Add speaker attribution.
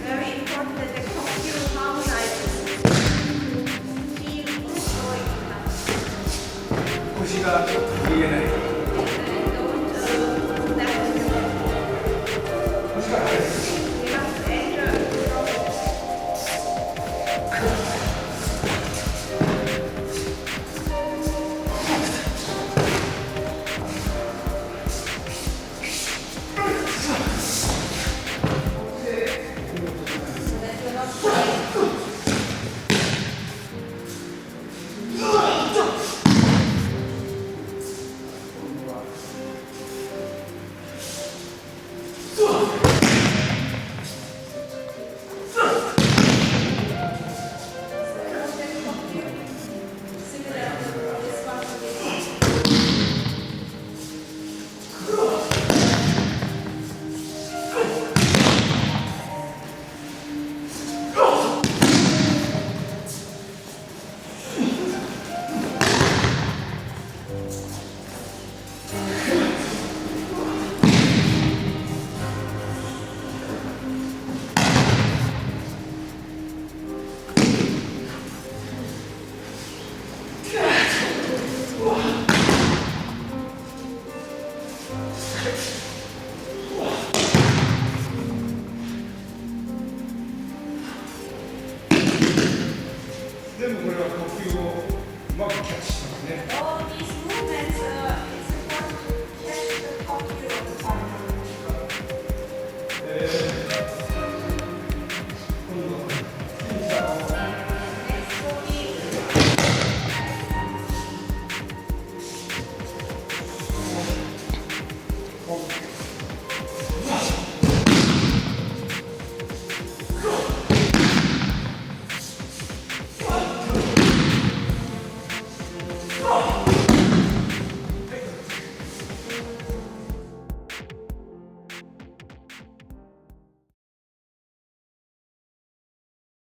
Speaker 1: Very important that the computer harmonizes. Feel so enough.
Speaker 2: 腰が見えない。
Speaker 1: Don't left your head.
Speaker 2: 腰が入る。
Speaker 1: You have to enter from so that you're not playing.
Speaker 2: 全部これは呼吸をうまくキャッチしてますね。
Speaker 1: All these movements, it's important to catch the copy of the partner.
Speaker 2: 今度は小さな
Speaker 1: Next will be
Speaker 2: あ